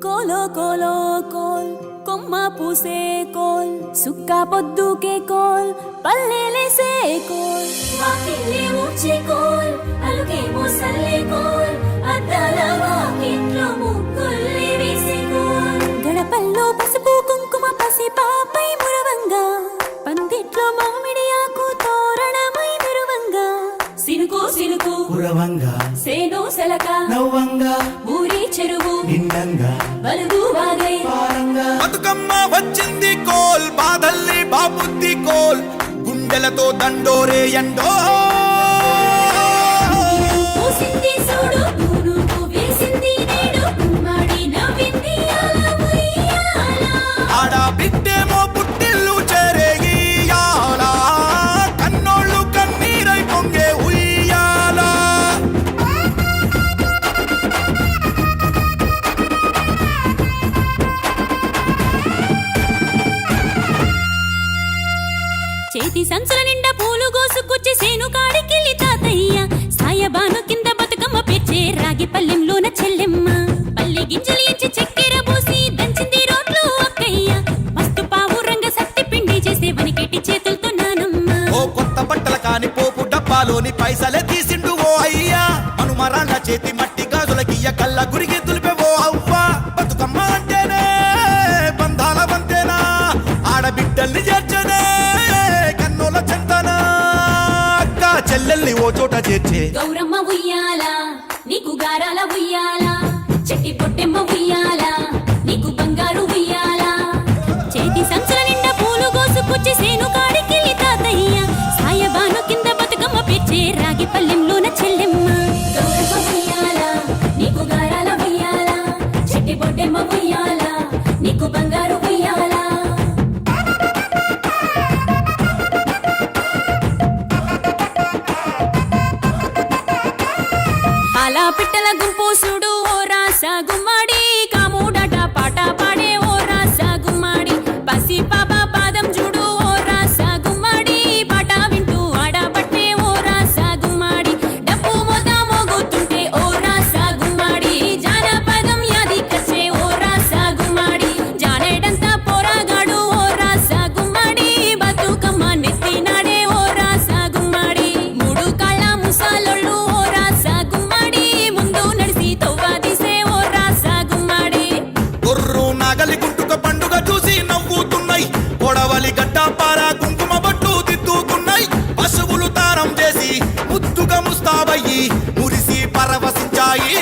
కోలో కోలో coal కొమ్మ పూసే coal సుక్క పొద్దుకే coal పల్లెలేసే coal వాకిల్లే ఊడ్చే coal అలుకేమో Salle coal అద్దాల వాకిట్లో ముగ్గుల్ని వేసే కోల్ గడపల్లో పసుపు కుంకుమ పసి పాపై మురవంగా పందిట్లో మామిడి ఆకు తోరణమై మెరువంగా సినుకు సినుకు కురవంగా సేను సెలక నవ్వంగా ఊరి చెరువు నిండంగా బలుగు వాగై పారంగా బతుకమ్మ వచ్చింది కోల్ బాధల్ని బాబుద్ది కోల్ గుండెలతో దండోరే ఎండో పూసింది చూడు తూనుకు వేసింది నేడు గుమ్మడి నవ్వింది అల ఉయ్యాల ఆడ బిడ్డేమో పుట్టిల్లు చేరేయాల కన్నోళ్ళు కన్నీరై పొంగే ఉయ్యాల చేతి సంచుల నిండా పూలు గోసుకొచ్చి సేను కాడికెళ్ళి తాతయ్య సాయబాను కింద బతుకమ్మ పేర్చే రాగి పల్లెంలోన చెల్లెమ్మ పల్లె గింజలు ఎంచి చక్కెర పోసి దంచింది రోడ్లు అక్కయ్య మస్తు పావు రంగ సత్తి పిండి చేసే వనికెట్టి చేతులతో నానమ్మ ఓ కొత్త బట్టల కాని పోపు డబ్బాలోని పైసలే తీసిండు ఓ అయ్యా మనుమరాళ్ళ చేతి మట్టి గాజులకియ్య కళ్ళ గురిగి తులిపే ఓ అవ్వ బతుకమ్మ అంటేనే బంధాల వంతేనా ఆడబిడ్డల్ని చేర్చనే కన్నుల చెంతనా అక్క చెల్లెల్ని ఓ చోట చేర్చే గౌరమ్మ ఉయ్యాల నీకు గారాల ఉయ్యాల చెట్టి పొట్టెమ్మ ఉయ్యాల నీకు బంగారు ఉయ్యాల చేతి సంచుల నిండా పూలు గోసుకొచ్చి సేను కాడికెళ్ళి తాతయ్య సాయబాను కింద బతుకమ్మ పేర్చే రాగి పల్లెంలోన చెల్లెమ్మ గౌరమ్మ ఉయ్యాల నీకు గారాల ఉయ్యాల చెట్టి పొట్టెమ్మ ఉయ్యాల నీకు బంగారు ఉయ్యాల అలా పిట్టల గుంపు చూడు ఓ రాస గుమ్మడి కాముడట పాట పాడే ఓ రాస గుమ్మడి పసి పాప పాదం చూడు ఓ రాస గుమ్మడి పాట వింటూ ఆడబట్టే ఓ రాస గుమ్మడి డప్పు మోత మోగుతుంటే ఓ రాస గుమ్మడి జానపదం యాదికొచ్చే ఓ రాస గుమ్మడి జానేడంతా పోరాగాడు ఓ రాస గుమ్మడి బతుకమ్మ నెత్తినాడే ఓ రాస గుమ్మడి మూడు కాళ్ళ ముసాలొళ్ళు ఓ రాస గుమ్మడి ముందు నడిసి తవ్వాదిసే ఓ రాస గుమ్మడి గొర్రు నాగలి గుంటుక పండుగ చూసి నవ్వుతున్నాయి కొడవలి గడ్డ పార కుంకుమ బట్టు దిద్దుకున్నాయి పశువులు తారం చేసి ముద్దుగా ముస్తాబయ్యి మురిసి పరవశించాయి